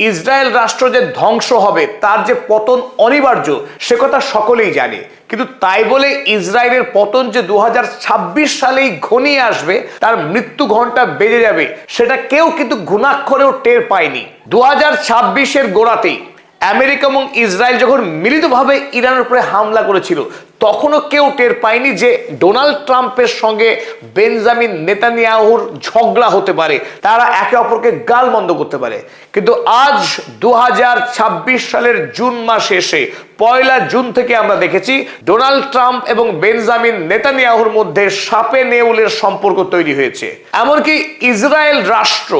Israel রাষ্ট্র যে ধ্বংস হবে, তার যে পতন অনিবার্য, সে কথা সকলেই জানে। কিন্তু তাই বলে ইসরায়েলের পতন যে 2026 সালেই ঘনিয়ে আসবে, তার মৃত্যু ঘন্টা বেজে যাবে, সেটা কেউ কিন্তু ঘুণাক্ষরেও টের পায়নি। 2026-এর গোড়াতেই আমেরিকা এবং ইসরায়েল যখন মিলিতভাবে ইরানের উপরে হামলা করেছিল, তখনও কেউ টের পায়নি যে ডোনাল্ড ট্রাম্পের সঙ্গে বেঞ্জামিন নেতানিয়াহুর ঝগড়া হতে পারে, তারা একে অপরকে গালমন্দ করতে পারে। কিন্তু আজ 2026 সালের জুন মাসে এসে 1 জুন থেকে আমরা দেখেছি ডোনাল্ড ট্রাম্প এবং বেঞ্জামিন নেতানিয়াহুর মধ্যে সাপে নেউলের সম্পর্ক তৈরি হয়েছে। এমনকি ইসরায়েল রাষ্ট্র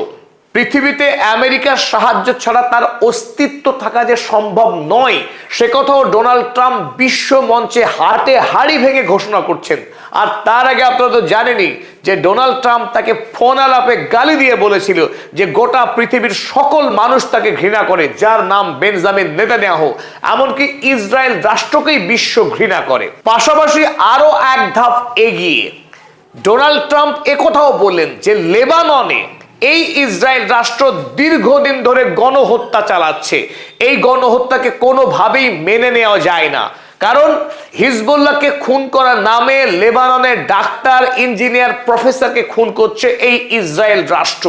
পৃথিবীতে আমেরিকার সাহায্য ছাড়া তার অস্তিত্ব থাকা যে সম্ভব নয়, সে কথাও ডোনাল্ড ট্রাম্প বিশ্ব মঞ্চে হাটে হাড়ি ভেঙে ঘোষণা করছেন। আর তার আগে আপনারা তো জানেনই যে ডোনাল্ড ট্রাম্প তাকে ফোন আলাপে গালি দিয়ে বলেছিল যে গোটা পৃথিবীর সকল মানুষ তাকে ঘৃণা করে, যার নাম বেঞ্জামিন নেতানিয়াহু। এমনকি ইসরায়েল রাষ্ট্রকেই বিশ্ব ঘৃণা করে। পাশাপাশি আরো এক ধাপ এগিয়ে ডোনাল্ড ট্রাম্প একথাও বললেন যে লেবাননে এই ইসরায়েল রাষ্ট্র দীর্ঘদিন ধরে গণহত্যা চালাচ্ছে। এই গণহত্যাকে কোনোভাবেই মেনে নেওয়া যায় না, কারণ হিজবুল্লাহকে খুন করার নামে লেবাননের ডাক্তার, ইঞ্জিনিয়ার, প্রফেসরকে খুন করছে এই ইসরায়েল রাষ্ট্র।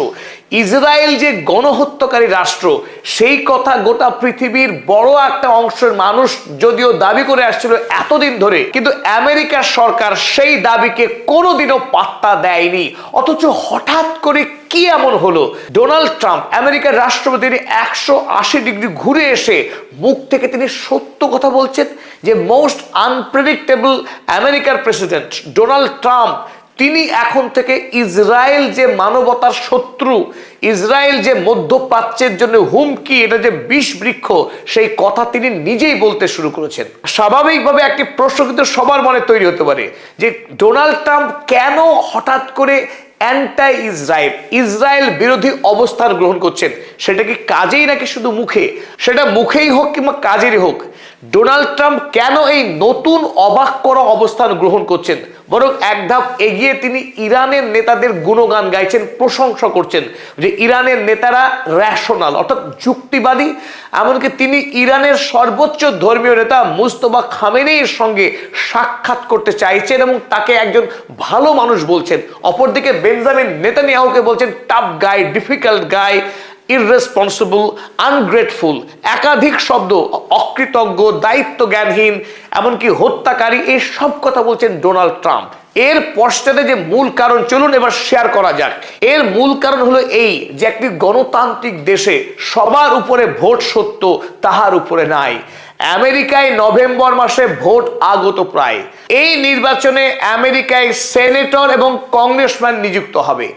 ইসরায়েল যে গণহত্যাকারী রাষ্ট্র, সেই কথা গোটা পৃথিবীর বড় একটা অংশের মানুষ যদিও দাবি করে আসছিল এতদিন ধরে, কিন্তু আমেরিকার সরকার সেই দাবিকে কোনোদিনও পাত্তা দেয়নি। অথচ হঠাৎ করে কি এমন হলো, ডোনাল্ড ট্রাম্প আমেরিকার রাষ্ট্রপতি 180 ডিগ্রি ঘুরে এসে মুখ থেকে তিনি সত্য কথা বলছেন যে মোস্ট আনপ্রেডিক্টেবল আমেরিকার প্রেসিডেন্ট ডোনাল্ড ট্রাম্প, তিনি এখন থেকে ইসরায়েল যে মানবতার শত্রু, ইসরায়েল যে মধ্যপ্রাচ্যের জন্য হুমকি, এটা যে বিষ বৃক্ষ, সেই কথা তিনি নিজেই বলতে শুরু করেছেন। স্বাভাবিকভাবে একটি প্রশ্ন কিন্তু সবার মনে তৈরি হতে পারে যে ডোনাল্ড ট্রাম্প কেন হঠাৎ করে অ্যান্টাই ইসরায়েল, ইসরায়েল বিরোধী অবস্থান গ্রহণ করছেন। সেটা কি কাজেই নাকি শুধু মুখে? সেটা মুখেই হোক কিংবা কাজেরই হোক, ডোনাল্ড ট্রাম্প কেন এই নতুন অবাক করা অবস্থান গ্রহণ করছেন? বরং এক ধাপ এগিয়ে তিনি ইরানের নেতাদের গুণগান গাইছেন, প্রশংসা করছেন যে ইরানের নেতারা রেশনাল, অর্থাৎ যুক্তিবাদী। এমনকি তিনি ইরানের সর্বোচ্চ ধর্মীয় নেতা মুস্তফা খামেনেইর সঙ্গে সাক্ষাৎ করতে চাইছেন এবং তাকে একজন ভালো মানুষ বলছেন। অপরদিকে বেঞ্জামিন নেতানিয়াহুকে বলছেন টাফ গাই, ডিফিকাল্ট গাই, ইররেসপন্সিবল, আনগ্রেটফুল, একাধিক শব্দ, অকৃতজ্ঞ, দায়িত্ব জ্ঞানহীন, এমনকি হত্যাকারী, এই সব কথা বলছেন ডোনাল্ড ট্রাম্প। এর পশ্চাতে যে মূল কারণ, চলুন এবার শেয়ার করা যাক। এর মূল কারণ হলো এই যে একটি গণতান্ত্রিক দেশে সবার উপরে ভোট সত্য, তাহার উপরে নাই। আমেরিকায় নভেম্বর মাসে ভোট আগত প্রায়। এই নির্বাচনে আমেরিকায় সেনেটর এবং কংগ্রেসম্যান নিযুক্ত হবে।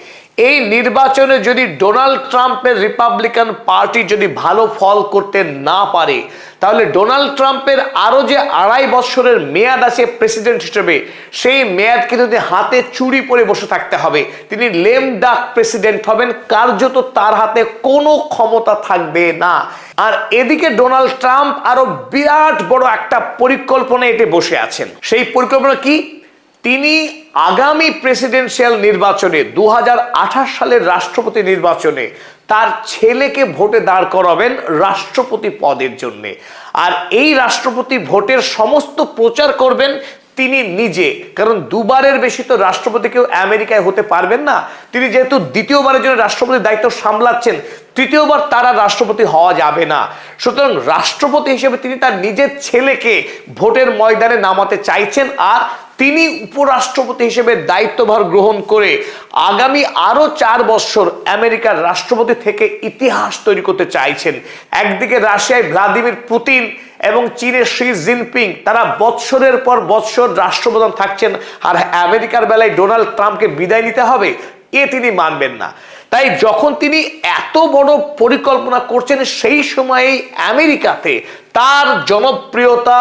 এই নির্বাচনে যদি ডোনাল্ড ট্রাম্পের রিপাবলিকান পার্টি যদি ভালো ফল করতে না পারে, তাহলে ডোনাল্ড ট্রাম্পের আরো যে 2.5 বছরের মেয়াদ আছে প্রেসিডেন্ট হিসেবে, সেই মেয়াদকে যদি হাতে চুরি পরে বসে থাকতে হবে। তিনি লেম ডাক প্রেসিডেন্ট হবেন, কার্যত তার হাতে কোনো ক্ষমতা থাকবে না। আর এদিকে ডোনাল্ড ট্রাম্প আরো বিরাট বড় একটা পরিকল্পনা এতে বসে আছেন। সেই পরিকল্পনা কি? তিনি আগামী প্রেসিডেন্সিয়াল নির্বাচনে 2028 সালের রাষ্ট্রপতি নির্বাচনে তার ছেলেকে ভোটে দাঁড় করাবেন রাষ্ট্রপতি পদের জন্য। আর এই রাষ্ট্রপতি ভোটের সমস্ত প্রচার করবেন তিনি নিজে, কারণ দুবারের বেশি তো রাষ্ট্রপতি কেউ আমেরিকায় হতে পারবেন না। তিনি যেহেতু দ্বিতীয়বারের জন্য রাষ্ট্রপতির দায়িত্ব সামলাচ্ছেন, তৃতীয়বার তারা রাষ্ট্রপতি হওয়া যাবে না। সুতরাং রাষ্ট্রপতি হিসেবে তিনি তার নিজের ছেলেকে ভোটের ময়দানে নামাতে চাইছেন। আর তিনি উপরাষ্ট্রপতি হিসেবে দায়িত্বভার গ্রহণ করে আগামী আরো 4 বছর আমেরিকার রাষ্ট্রপতি থেকে ইতিহাস তৈরি করতে চাইছেন। একদিকে রাশিয়ায় ভ্লাদিমির পুতিন এবং চীনের শি জিনপিং, তারা বৎসরের পর বৎসর রাষ্ট্রপ্রধান থাকছেন, আর আমেরিকার বেলায় ডোনাল্ড ট্রাম্পকে বিদায় নিতে হবে, এ তিনি মানবেন না। তাই যখন তিনি এত বড় পরিকল্পনা করছেন, সেই সময়ে আমেরিকাতে তার জনপ্রিয়তা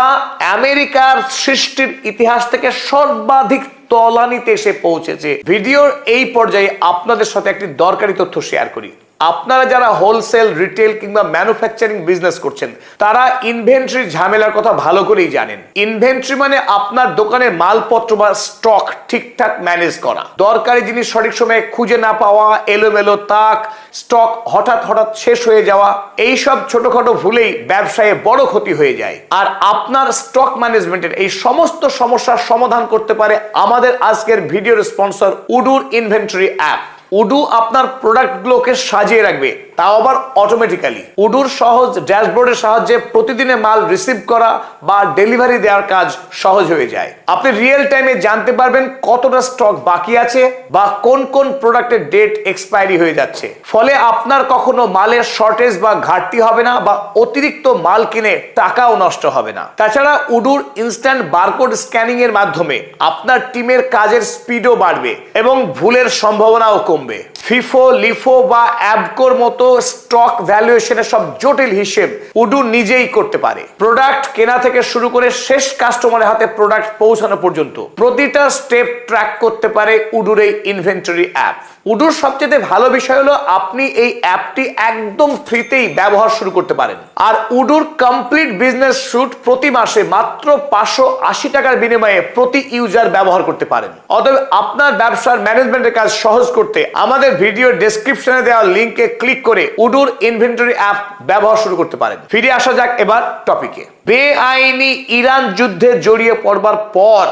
আমেরিকার সৃষ্টির ইতিহাস থেকে সর্বাধিক তলানিতে এসে পৌঁছেছে। ভিডিওর এই পর্যায়ে আপনাদের সাথে একটি দরকারি তথ্য শেয়ার করি। আপনারা যারা হোলসেল, রিটেল কিংবা ম্যানুফ্যাকচারিং বিজনেস করছেন তারা ইনভেন্টরি ঝামেলার কথা ভালো করেই জানেন। ইনভেন্টরি মানে আপনার দোকানের মালপত্র বা স্টক ঠিকঠাক ম্যানেজ করা, দরকারি জিনিস সঠিক সময়ে খুঁজে না পাওয়া, এলোমেলো তাক, স্টক হঠাৎ হঠাৎ শেষ হয়ে যাওয়া, এইসব ছোটখাটো ভুলেই ব্যবসায়ে বড় ক্ষতি হয়ে যায়। আর আপনার স্টক ম্যানেজমেন্টের এই সমস্ত সমস্যার সমাধান করতে পারে আমাদের আজকের ভিডিওর স্পন্সর উডুর ইনভেন্টরি অ্যাপ। উডু আপনার প্রোডাক্টগুলোকে সাজিয়ে রাখবে, তাও আবার অটোমেটিক্যালি। উডুর সহজ ড্যাশবোর্ডের সাহায্যে প্রতিদিনে মাল রিসিভ করা বা ডেলিভারি দেওয়ার কাজ সহজ হয়ে যায়। আপনি রিয়েল টাইমে জানতে পারবেন কতটা স্টক বাকি আছে বা কোন কোন প্রোডাক্টের ডেট এক্সপায়ারি হয়ে যাচ্ছে। ফলে আপনার কখনো মালের শর্টেজ বা ঘাটতি হবে না বা অতিরিক্ত মাল কিনে টাকাও নষ্ট হবে না। তাছাড়া উডুর ইনস্ট্যান্ট বারকোড স্ক্যানিং এর মাধ্যমে আপনার টিমের কাজের স্পিডও বাড়বে এবং ভুলের সম্ভাবনাও কমবে। ফিফো, লিফো বা অ্যাবকোর মতো স্টক ভ্যালুয়েশনের সব জটিল হিসেব উডু নিজেই করতে পারে। প্রোডাক্ট কেনা থেকে শুরু করে শেষ কাস্টমারের হাতে প্রোডাক্ট পৌঁছানো পর্যন্ত প্রতিটা স্টেপ ট্র্যাক করতে পারে উডুর এই ইনভেন্টরি অ্যাপ। উডুর সবচেয়ে ভালো বিষয় হলো আপনি এই অ্যাপটি একদম ফ্রিতেই ব্যবহার শুরু করতে পারেন। আর উডুর কমপ্লিট বিজনেস স্যুট প্রতি মাসে মাত্র 580 টাকার বিনিময়ে প্রতি ইউজার ব্যবহার করতে পারেন। অতএব আপনার ব্যবসার ম্যানেজমেন্টের কাজ সহজ করতে আমাদের ভিডিও ডেসক্রিপশনে দেওয়া লিংকে ক্লিক করে উডুর ইনভেন্টরি অ্যাপ ব্যবহার শুরু করতে পারেন। ফিরে আসা যাক এবার টপিকে। বেআইনি ইরান যুদ্ধে জড়িয়ে পড়বার পর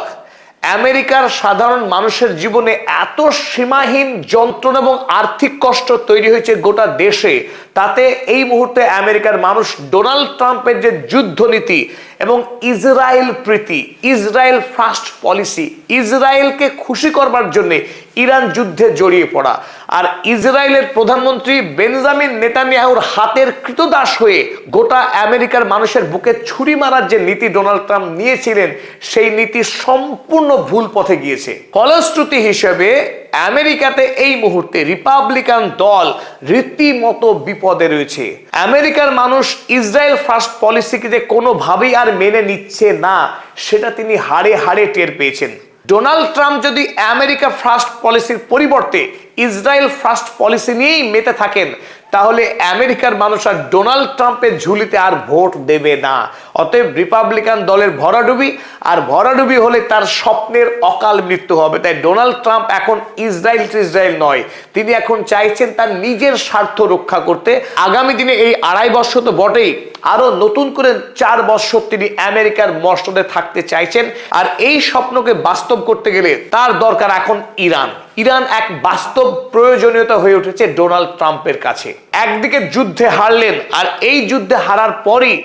আমেরিকার সাধারণ মানুষের জীবনে এত সীমাহীন যন্ত্রণা এবং আর্থিক কষ্ট তৈরি হয়েছে গোটা দেশে, তাতে এই মুহূর্তে আমেরিকার মানুষ ডোনাল্ড ট্রাম্পের যে যুদ্ধনীতি এবং ইসরায়েল প্রীতি, ইসরায়েল ফার্স্ট পলিসি, ইসরায়েলকে খুশি করবার জন্য ইরান যুদ্ধে জড়িয়ে পড়া, আর ইসরায়েলের প্রধানমন্ত্রী বেঞ্জামিন নেতানিয়াহুর হাতের কৃতদাস হয়ে গোটা আমেরিকার মানুষের বুকে ছুরি মারার যে নীতি ডোনাল্ড ট্রাম্প নিয়েছিলেন, সেই নীতি সম্পূর্ণ ভুল পথে গিয়েছে। ফলশ্রুতি হিসেবে আমেরিকাতে এই মুহূর্তে রিপাবলিকান দল রীতিমতো বিপদে রয়েছে। আমেরিকার মানুষ ইসরায়েল ফার্স্ট পলিসিকে যে কোনোভাবেই আর মেনে নিচ্ছে না, সেটা তিনি হাড়ে হাড়ে টের পেয়েছেন। ডোনাল্ড ট্রাম্প যদি আমেরিকা ফার্স্ট পলিসির পরিবর্তে ইসরায়েল ফার্স্ট পলিসি নিয়েই মেতে থাকেন, তাহলে আমেরিকার মানুষ আর ডোনাল্ড ট্রাম্পের ঝুলিতে আর ভোট দেবে না। অতএব রিপাবলিকান দলের ভরাডুবি, আর ভরাডুবি হলে তার স্বপ্নের অকাল মৃত্যু হবে। তাই ডোনাল্ড ট্রাম্প এখন ইসরায়েল নয়, তিনি এখন চাইছেন তার নিজের স্বার্থ রক্ষা করতে। আগামী দিনে এই 2.5 বছর তো বটেই, আরো নতুন করে 4 বছর তিনি আমেরিকার মসনদে থাকতে চাইছেন। আর এই স্বপ্নকে বাস্তব করতে গেলে তার দরকার এখন ইরান। ইরান এক বাস্তব প্রয়োজনীয়তা হয়ে উঠেছে ডোনাল্ড ট্রাম্পের কাছে। একদিকে যুদ্ধে হারলেন, আর এই যুদ্ধে হারার পরই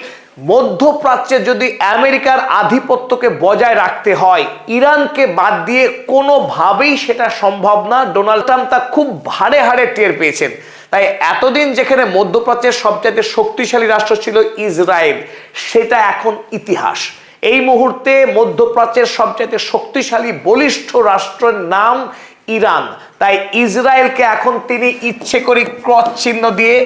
মধ্যপ্রাচ্যে যদি আমেরিকার আধিপত্যকে বজায় রাখতে হয়, ইরানকে বাদ দিয়ে কোনোভাবেই সেটা সম্ভব না। ডোনাল্ড ট্রাম্প তা খুব হাড়ে হাড়ে টের পেয়েছেন। তাই এতদিন যেখানে মধ্যপ্রাচ্যের সবচেয়ে শক্তিশালী রাষ্ট্র ছিল ইসরায়েল, সেটা এখন ইতিহাস। এই মুহূর্তে মধ্যপ্রাচ্যের সবচেয়ে শক্তিশালী বলিষ্ঠ রাষ্ট্রের নাম ইরান। তাই ইসরায়েলকে এখন তিনি ইচ্ছে করে ক্রস চিহ্ন দিয়ে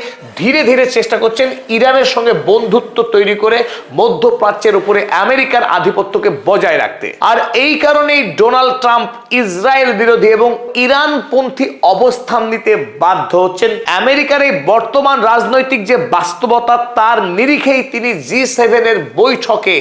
ধীরে ধীরে চেষ্টা করছেন ইরানের সঙ্গে বন্ধুত্ব তৈরি করে মধ্যপ্রাচ্যের উপরে আমেরিকার আধিপত্যকে বজায় রাখতে। আর এই কারণেই ডোনাল্ড ট্রাম্প ইসরায়েল বিরোধী এবং ইরানপন্থী অবস্থান নিতে বাধ্য হচ্ছেন। আমেরিকার এই বর্তমান রাজনৈতিক যে বাস্তবতা, তার নিরিখেই তিনি G7 এর বৈঠকে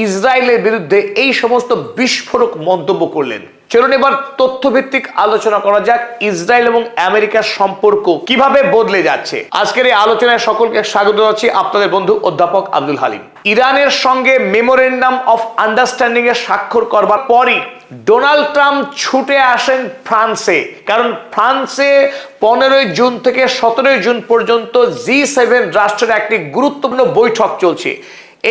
ইসরায়েলের বিরুদ্ধে এই সমস্ত বিস্ফোরক মন্তব্য করলেন। চলুন এবার তথ্যভিত্তিক আলোচনা করা যাক ইসরায়েল এবং আমেরিকার সম্পর্ক কিভাবে বদলে যাচ্ছে। আজকের এই আলোচনায় সকলকে স্বাগত জানাচ্ছি, আপনাদের বন্ধু অধ্যাপক আব্দুল হালিম। ইরানের সঙ্গে মেমোরেন্ডাম অফ আন্ডারস্ট্যান্ডিং এ স্বাক্ষর করবার পরই ডোনাল্ড ট্রাম্প ছুটে আসেন ফ্রান্সে, কারণ ফ্রান্সে 15 জুন থেকে 17 জুন পর্যন্ত G7 রাষ্ট্রের একটি গুরুত্বপূর্ণ বৈঠক চলছে।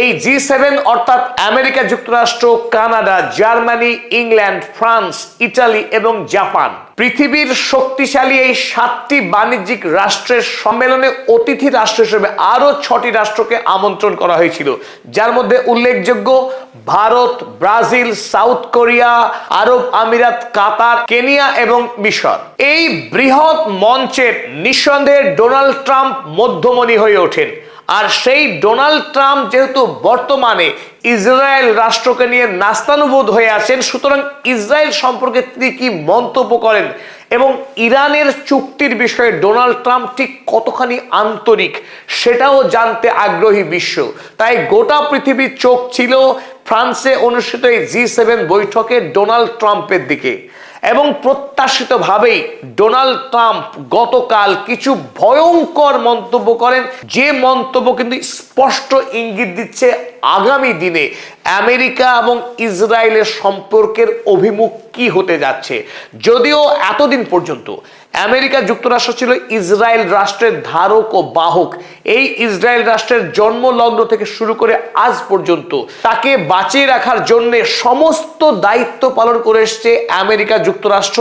এই G7 অর্থাৎ আমেরিকা যুক্তরাষ্ট্র, Canada, Germany, England, France, Italy এবং জাপান, পৃথিবীর শক্তিশালী এই 7টি বাণিজ্যিক রাষ্ট্রের সম্মেলনে অতিথি রাষ্ট্র হিসেবে আরো 6টি রাষ্ট্রকে আমন্ত্রণ করা হয়েছিল, যার মধ্যে উল্লেখযোগ্য ভারত, ব্রাজিল, সাউথ কোরিয়া, আরব আমিরাত, কাতার, কেনিয়া এবং মিশর। এই বৃহৎ মঞ্চের নিঃসন্দেহে ডোনাল্ড ট্রাম্প মধ্যমণি হয়ে ওঠেন। আর সেই ডোনাল্ড ট্রাম্প যেহেতু বর্তমানে ইসরায়েল রাষ্ট্রকে নিয়ে নাস্তানুবোধ হয়ে আছেন, সুতরাং ইসরায়েল সম্পর্কে তিনি কি মন্তব্য করেন এবং ইরানের চুক্তির বিষয়ে ডোনাল্ড ট্রাম্প ঠিক কতখানি আন্তরিক সেটাও জানতে আগ্রহী বিশ্ব। তাই গোটা পৃথিবীর চোখ ছিল ফ্রান্সে অনুষ্ঠিত এই G7 বৈঠকে ডোনাল্ড ট্রাম্পের দিকে এবং প্রত্যাশিতভাবেই ডোনাল্ড ট্রাম্প গতকাল কিছু ভয়ঙ্কর মন্তব্য করেন, যে মন্তব্য কিন্তু স্পষ্ট ইঙ্গিত দিচ্ছে আগামী দিনে আমেরিকা এবং ইসরায়েলের সম্পর্কের অভিমুখ কি হতে যাচ্ছে। যদিও এতদিন পর্যন্ত আমেরিকা যুক্তরাষ্ট্র ছিল ইসরায়েল রাষ্ট্রের ধারক ও বাহক, এই ইসরায়েল রাষ্ট্রের জন্মলগ্ন থেকে শুরু করে আজ পর্যন্ত তাকে বাঁচিয়ে রাখার জন্য সমস্ত দায়িত্ব পালন করে এসছে আমেরিকা যুক্তরাষ্ট্র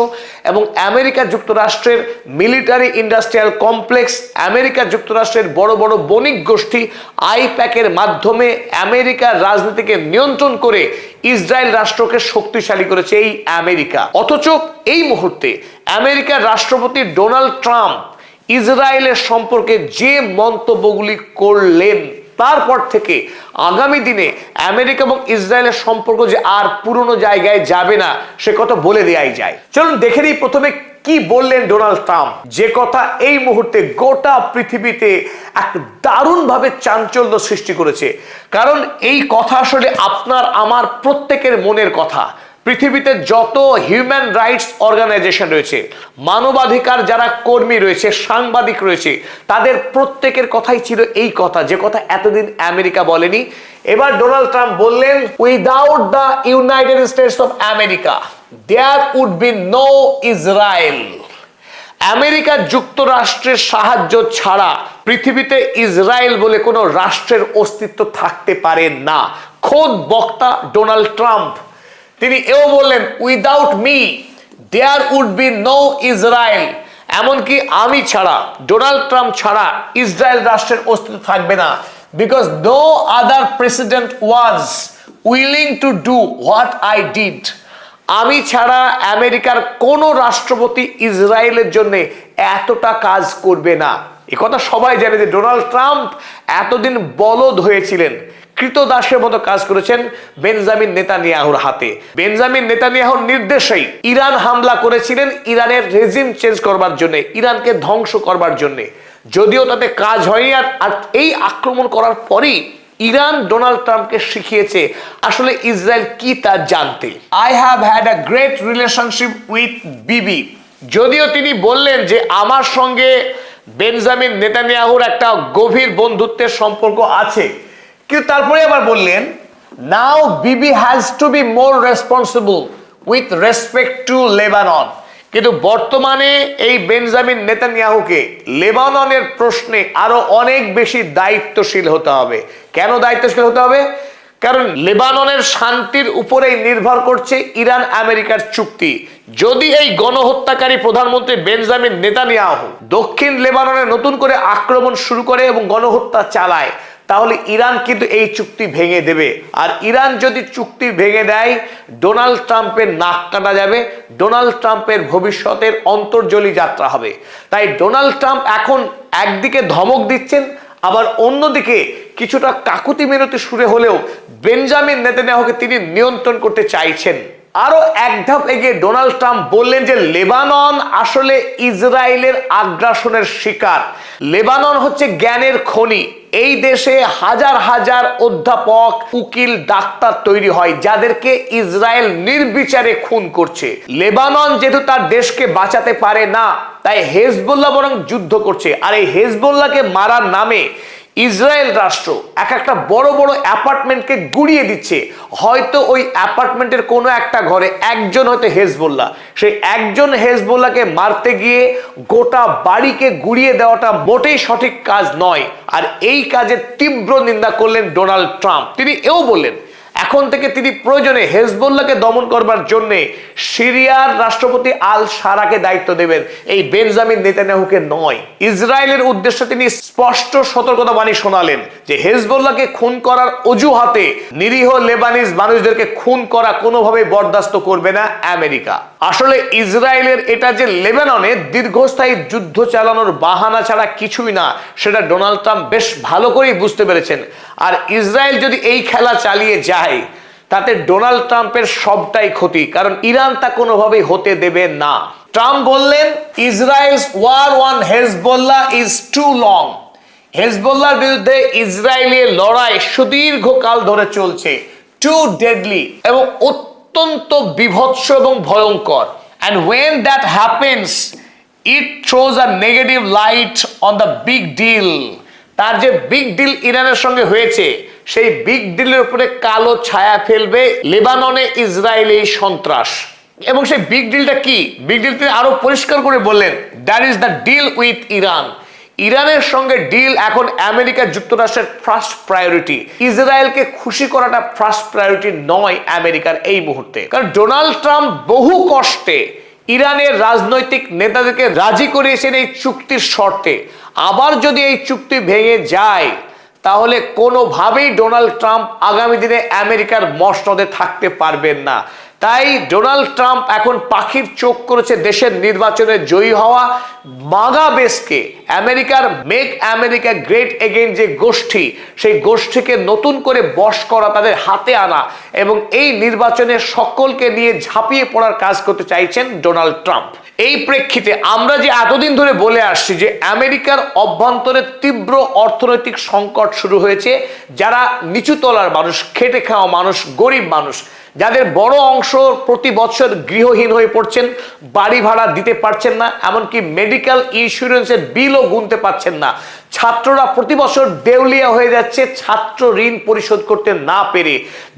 এবং আমেরিকা যুক্তরাষ্ট্রের মিলিটারি ইন্ডাস্ট্রিয়াল কমপ্লেক্স, আমেরিকা যুক্তরাষ্ট্রের বড় বড় বণিক গোষ্ঠী আইপ্যাকের মাধ্যমে আমেরিকার রাজনীতিকে নিয়ন্ত্রণ করে ইসরায়েল রাষ্ট্রকে শক্তিশালী করেছে এই আমেরিকা। অথচ এই মুহূর্তে আমেরিকার রাষ্ট্রপতি ডোনাল্ড ট্রাম্প ইসরায়েলের সম্পর্কে যে মন্তব্যগুলি করলেন, তারপর থেকে আগামী দিনে আমেরিকা এবং ইসরায়েলের সম্পর্ক যে আর পুরনো জায়গায় যাবে না সে কথা বলে দেওয়াই যায়। চলুন দেখে নিই প্রথমে কি বললেন ডোনাল্ড ট্রাম্প, যে কথা এই মুহূর্তে গোটা পৃথিবীতে এক দারুণভাবে চাঞ্চল্য সৃষ্টি করেছে। কারণ এই কথা আসলে আপনার আমার প্রত্যেকের মনের কথা। পৃথিবীতে যত হিউম্যান রাইটস অর্গানাইজেশন রয়েছে, মানবাধিকার যারা কর্মী রয়েছে, সাংবাদিক রয়েছে, তাদের প্রত্যেকের কথাই ছিল এই কথা, যে কথা এতদিন আমেরিকা বলেনি। এবার ডোনাল্ড ট্রাম্প বললেন, without the United States of America there would be no Israel. America যুক্তরাষ্ট্রের সাহায্য ছাড়া পৃথিবীতে ইসরায়েল বলে কোনো রাষ্ট্রের অস্তিত্ব থাকতে পারে না। খোদ বক্তা ডোনাল্ড ট্রাম্প তিনি এও বললেন, without me there would be no Israel. এমনকি আমি ছাড়া, ডোনাল্ড ট্রাম্প ছাড়া ইসরায়েল রাষ্ট্রের অস্তিত্ব থাকবে না। Because no other president was willing to do what I did. আমি ছাড়া আমেরিকার কোনো রাষ্ট্রপতি ইসরায়েলের জন্য এতটা কাজ করবে না। এ কথা সবাই জানে যে ডোনাল্ড ট্রাম্প এতদিন বলদ হয়েছিলেন, কৃতদাসের মতো কাজ করেছেন বেঞ্জামিন নেতানিয়াহুর হাতে। বেঞ্জামিন নেতানিয়াহুর নির্দেশেই ইরান হামলা করেছিলেন ইরানের রেজিম চেঞ্জ করবার জন্য, ইরানকে ধ্বংস করবার জন্য। যদিও তাতে কাজ হয়নি, আর এই আক্রমণ করার পরই ইরান ডোনাল্ড ট্রাম্পকে শিখিয়েছে আসলে ইসরায়েল কি তা জানতে। I have had a great relationship with বিবি। যদিও তিনি বললেন যে আমার সঙ্গে বেঞ্জামিন নেতানিয়াহুর একটা গভীর বন্ধুত্বের সম্পর্ক আছে, কিন্তু তারপরে আবার বললেন, নাও বিবি has to be more responsible with respect to Lebanon. কিন্তু বর্তমানে এই বেঞ্জামিন নেতানিয়াহুকে লেবাননের প্রশ্নে আরো অনেক বেশি দায়িত্বশীল হতে হবে। কেন দায়িত্বশীল হতে হবে? কারণ লেবাননের শান্তির উপরেই নির্ভর করছে ইরান আমেরিকার চুক্তি। যদি এই গণহত্যাকারী প্রধানমন্ত্রী বেঞ্জামিন নেতানিয়াহু দক্ষিণ লেবাননে নতুন করে আক্রমণ শুরু করে এবং গণহত্যা চালায়, তাহলে ইরান কিন্তু এই চুক্তি ভেঙে দেবে। আর ইরান যদি চুক্তি ভেঙে দেয়, ডোনাল্ড ট্রাম্পের নাক কাটা যাবে, ডোনাল্ড ট্রাম্পের ভবিষ্যতের অন্তর্জলি যাত্রা হবে। তাই ডোনাল্ড ট্রাম্প এখন একদিকে ধমক দিচ্ছেন, আবার অন্যদিকে কিছুটা কাকুতি মিনতি সুরে হলেও বেঞ্জামিন নেতানিয়াহুকে তিনি নিয়ন্ত্রণ করতে চাইছেন। আরো এক ধাপ এগিয়ে ডোনাল্ড ট্রাম্প বললেন যে লেবানন আসলে ইসরায়েলের আগ্রাসনের শিকার। লেবানন হচ্ছে জ্ঞানের খনি। এই দেশে হাজার হাজার অধ্যাপক, উকিল, ডাক্তার তৈরি হয় যাদেরকে ইসরায়েল নির্বিচারে খুন করছে। লেবানন যেহেতু তার দেশকে বাঁচাতে পারে না, তাই হেজবুল্লাহ বরং যুদ্ধ করছে। আর এই হেজবুল্লাহকে মারার নামে ইসরায়েল রাষ্ট্র এক একটা বড় বড় অ্যাপার্টমেন্টকে গুড়িয়ে দিচ্ছে। হয়তো ওই অ্যাপার্টমেন্টের কোনো একটা ঘরে একজন হয়তো হেজবুল্লাহ, সেই একজন হেজবুল্লাহকে মারতে গিয়ে গোটা বাড়িকে গুড়িয়ে দেওয়াটা মোটেই সঠিক কাজ নয়। আর এই কাজের তীব্র নিন্দা করলেন ডোনাল্ড ট্রাম্প। তিনি এও বললেন, এখন থেকে তিনি প্রয়োজনে হেজবুল্লাহকে দমন করবার জন্য সিরিয়ার রাষ্ট্রপতি আল সারাকে দায়িত্ব দেবেন, এই বেঞ্জামিন নেতানিয়াহুকে নয়। ইসরায়েলের উদ্দেশ্যে তিনি স্পষ্ট সতর্কতা বাণী শোনালেন যে হেজবুল্লাহকে খুন করার অজুহাতে নিরীহ লেবানিজ মানুষদেরকে খুন করা কোনোভাবে বরদাস্ত করবে না আমেরিকা। আসলে ইসরায়েলের এটা যে লেবাননে দীর্ঘস্থায়ী যুদ্ধ চালানোর বাহানা ছাড়া কিছুই না, সেটা ডোনাল্ড ট্রাম্প বেশ ভালো করেই বুঝতে পেরেছেন। আর ইসরায়েল যদি এই খেলা চালিয়ে যায়, তাতে ডোনাল্ড ট্রাম্পের সবটাই ক্ষতি, কারণ ইরান তা কোনোভাবেই হতে দেবে না। ট্রাম্প বললেন Israel's war on Hezbollah is too long. হেজবুল্লাহর বিরুদ্ধে ইসরায়েলের লড়াই সুদীর্ঘকাল ধরে চলছে, টু ডেডলি এবং অত্যন্ত বিভৎস এবং ভয়ঙ্কর। And when that happens, it throws a negative light on the big deal. তার যে বিগ ডিল ইরানের সঙ্গে হয়েছে, সেই বিগ ডিলের উপরে কালো ছায়া ফেলবে লেবাননে ইসরায়েলি সন্ত্রাস। এবং সেই বিগ ডিলটা কি? বিগ ডিল তিনি আরো পরিষ্কার করে বললেন, that is the deal with Iran. ইরানের সঙ্গে ডিল এখন আমেরিকা যুক্তরাষ্ট্রের ফার্স্ট প্রায়োরিটি। ইসরায়েলকে খুশি করাটা ফার্স্ট প্রায়োরিটি নয় আমেরিকার এই মুহূর্তে। কারণ ডোনাল্ড ট্রাম্প বহু কষ্টে ইরানের রাজনৈতিক নেতাদেরকে রাজি করিয়েছেন এই চুক্তির শর্তে। আবার যদি এই চুক্তি ভেঙে যায়, তাহলে কোনোভাবেই ডোনাল্ড ট্রাম্প আগামী দিনে আমেরিকার মসনদে থাকতে পারবেন না। তাই ডোনাল্ড ট্রাম্প এখন পাখির চোখ করেছে দেশের নির্বাচনে জয়ী হওয়া মাগা বেসকে, আমেরিকার মেক আমেরিকা গ্রেট এগেইন যে গোষ্ঠী, সেই গোষ্ঠীকে নতুন করে বশ করা, তাদের হাতে আনা এবং এই নির্বাচনে সকলকে নিয়ে ঝাঁপিয়ে পড়ার কাজ করতে চাইছেন ডোনাল্ড ট্রাম্প। এই প্রেক্ষিতে আমরা যে এতদিন ধরে বলে আসছি যে আমেরিকার অভ্যন্তরে তীব্র অর্থনৈতিক সংকট শুরু হয়েছে, যারা নিচু তলার মানুষ, খেটে খাওয়া মানুষ, গরিব মানুষ, যাদের বড় অংশ প্রতি বছর গৃহহীন হয়ে পড়ছেন, বাড়ি ভাড়া দিতে পারছেন না, এমনকি মেডিকেল ইন্স্যুরেন্সের বিলও গুনতে পারছেন না। ছাত্ররা প্রতি বছর দেউলিয়া হয়ে যাচ্ছে ছাত্র ঋণ পরিশোধ করতে না পেরে।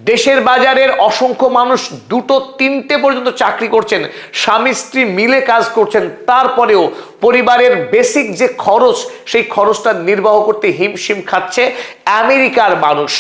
দেশের বাজারের অসংখ্য মানুষ দুটো তিনটে পর্যন্ত চাকরি করছেন, স্বামী স্ত্রী মিলে কাজ করছেন, তারপরেও পরিবারের বেসিক যে খরচ, সেই খরচটা নির্বাহ করতে হিমশিম খাচ্ছে আমেরিকার মানুষ।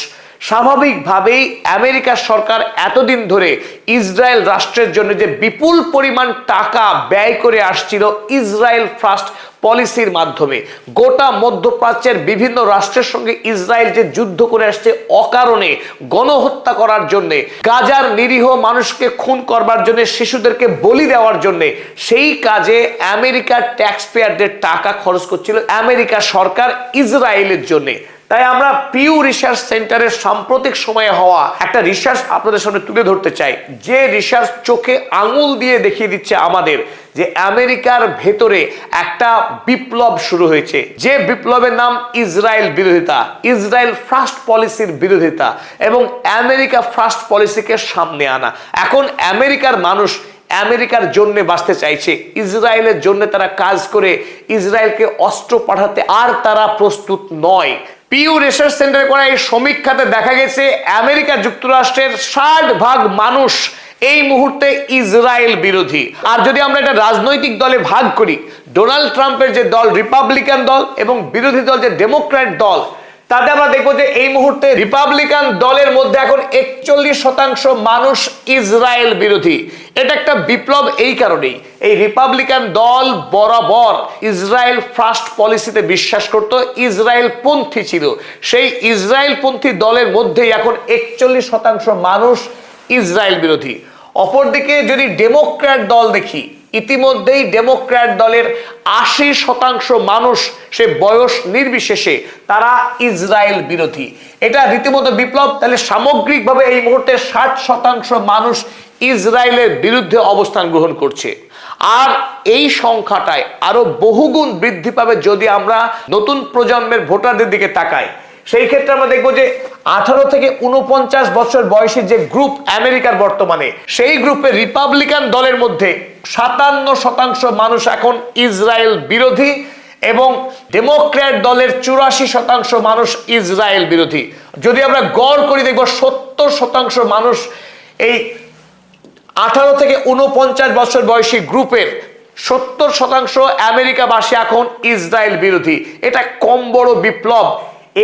স্বাভাবিকভাবেই আমেরিকা সরকার এতদিন ধরে ইসরায়েল রাষ্ট্রের জন্য যে বিপুল পরিমাণ টাকা ব্যয় করে আসছিল ইসরায়েল ফার্স্ট পলিসির মাধ্যমে, গোটা মধ্যপ্রাচ্যের বিভিন্ন রাষ্ট্রের সঙ্গে ইসরায়েল যে যুদ্ধ করে আসছে অকারণে গণহত্যা করার জন্য, গাজার নিরীহ মানুষকে খুন করবার জন্য, শিশুদেরকে বলি দেওয়ার জন্য, সেই কাজে আমেরিকার ট্যাক্স পেয়ারদের টাকা খরচ করছিল আমেরিকা সরকার ইসরায়েলের জন্য। তাই আমরা পিউ রিসার্চ সেন্টারের সাম্প্রতিক সময়ে হওয়া একটা রিসার্চ আপনাদের সামনে তুলে ধরতে চাই, যে রিসার্চ চোখে আঙুল দিয়ে দেখিয়ে দিচ্ছে আমাদের যে আমেরিকার ভেতরে একটা বিপ্লব শুরু হয়েছে, যে বিপ্লবের নাম ইসরায়েল বিরোধিতা, ইসরায়েল ফার্স্ট পলিসির বিরোধিতা এবং আমেরিকা ফার্স্ট পলিসিকে সামনে আনা। এখন আমেরিকার মানুষ আমেরিকার জন্য বাঁচতে চাইছে, ইসরায়েলের জন্য তারা কাজ করে ইসরায়েলকে অস্ত্র পাঠাতে আর তারা প্রস্তুত নয়। পিউ রিসার্চ সেন্টার করা এই সমীক্ষাতে দেখা গেছে আমেরিকা যুক্তরাষ্ট্রের 60% মানুষ এই মুহূর্তে ইসরায়েল বিরোধী। আর যদি আমরা এটা রাজনৈতিক দলে ভাগ করি, ডোনাল্ড ট্রাম্পের যে দল রিপাবলিকান দল এবং বিরোধী দল যে ডেমোক্র্যাট দল, তাতে আমরা দেখবো যে এই মুহূর্তে রিপাবলিকান দলের মধ্যে এখন 41% মানুষ ইসরায়েল বিরোধী। এটা একটা বিপ্লব এই কারণেই, এই রিপাবলিকান দল বরাবর ইসরায়েল ফার্স্ট পলিসিতে বিশ্বাস করত, ইসরায়েল পন্থী ছিল। সেই ইসরায়েল পন্থী দলের মধ্যেই এখন 41% মানুষ ইসরায়েল বিরোধী। অপরদিকে যদি ডেমোক্র্যাট দল দেখি, ইতিমধ্যেই ডেমোক্র্যাট দলের 80% মানুষ, সে বয়স নির্বিশেষে, তারা ইসরায়েল বিরোধী। এটা রীতিমতো বিপ্লব। তাহলে সামগ্রিকভাবে এই মুহূর্তে 60% মানুষ ইসরায়েলের বিরুদ্ধে অবস্থান গ্রহণ করছে। আর এই সংখ্যাটায় আরো বহুগুণ বৃদ্ধি পাবে যদি আমরা নতুন প্রজন্মের ভোটারদের দিকে তাকাই। সেই ক্ষেত্রে আমরা দেখবো যে 18 থেকে 49 বছর বয়সী যে গ্রুপ আমেরিকার বর্তমানে, সেই গ্রুপে রিপাবলিকান দলের মধ্যে 57% মানুষ এখন ইসরায়েল বিরোধী এবং ডেমোক্র্যাট দলের 84% মানুষ ইসরায়েল বিরোধী। যদি আমরা গড় করি দেখব 70% মানুষ এই 18 থেকে 49 বছর বয়সী গ্রুপের 70% আমেরিকাবাসী এখন ইসরায়েল বিরোধী। এটা কম বড় বিপ্লব।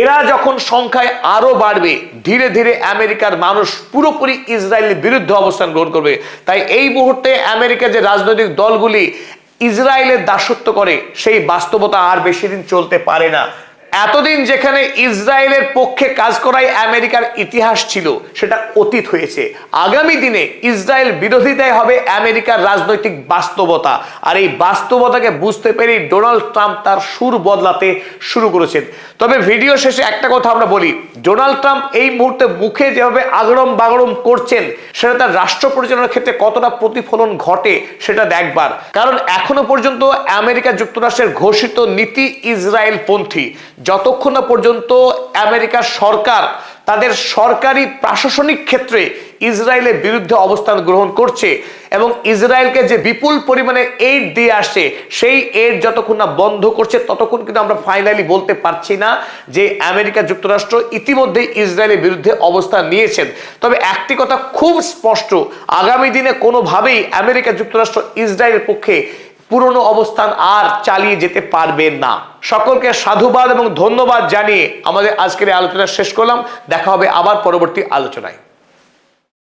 এরা যখন সংখ্যায় আরো বাড়বে, ধীরে ধীরে আমেরিকার মানুষ পুরোপুরি ইসরায়েলের বিরুদ্ধে অবস্থান গ্রহণ করবে। তাই এই মুহূর্তে আমেরিকার যে রাজনৈতিক দলগুলি ইসরায়েলের দাসত্ব করে, সেই বাস্তবতা আর বেশি দিন চলতে পারে না। এতদিন যেখানে ইসরায়েলের পক্ষে কাজ করাই আমেরিকার ইতিহাস ছিল, সেটা অতীত হয়েছে। আগামী দিনে ইসরায়েল বিরোধিতাই হবে আমেরিকার রাজনৈতিক বাস্তবতা। আর এই বাস্তবতাকে বুঝতে পেরে ডোনাল্ড ট্রাম্প তার সুর বদলাতে শুরু করেছেন। তবে ভিডিও শেষে একটা কথা আমরা বলি, ডোনাল্ড ট্রাম্প এই মুহূর্তে মুখে যেভাবে আগড়ম বাগড়ম করছেন, সেটা তার রাষ্ট্র পরিচালনার ক্ষেত্রে কতটা প্রতিফলন ঘটে সেটা দেখবার। কারণ এখনো পর্যন্ত আমেরিকা যুক্তরাষ্ট্রের ঘোষিত নীতি ইসরায়েল পন্থী। যতক্ষণ না পর্যন্ত আমেরিকার সরকার তাদের সরকারি প্রশাসনিক ক্ষেত্রে ইসরায়েলের বিরুদ্ধে অবস্থান গ্রহণ করছে এবং ইসরায়েলকে যে বিপুল পরিমাণে এইড দিয়ে আসছে, সেই এইড যতক্ষণ না বন্ধ করছে, ততক্ষণ কিন্তু আমরা ফাইনালি বলতে পারছি না যে আমেরিকা যুক্তরাষ্ট্র ইতিমধ্যেই ইসরায়েলের বিরুদ্ধে অবস্থান নিয়েছেন। তবে একটি কথা খুব স্পষ্ট, আগামী দিনে কোনোভাবেই আমেরিকা যুক্তরাষ্ট্র ইসরায়েলের পক্ষে পুরনো অবস্থান আর চালিয়ে যেতে পারবে না। সকলকে সাধুবাদ এবং ধন্যবাদ জানিয়ে আমাদের আজকের আলোচনা শেষ করলাম। দেখা হবে আবার পরবর্তী আলোচনায়।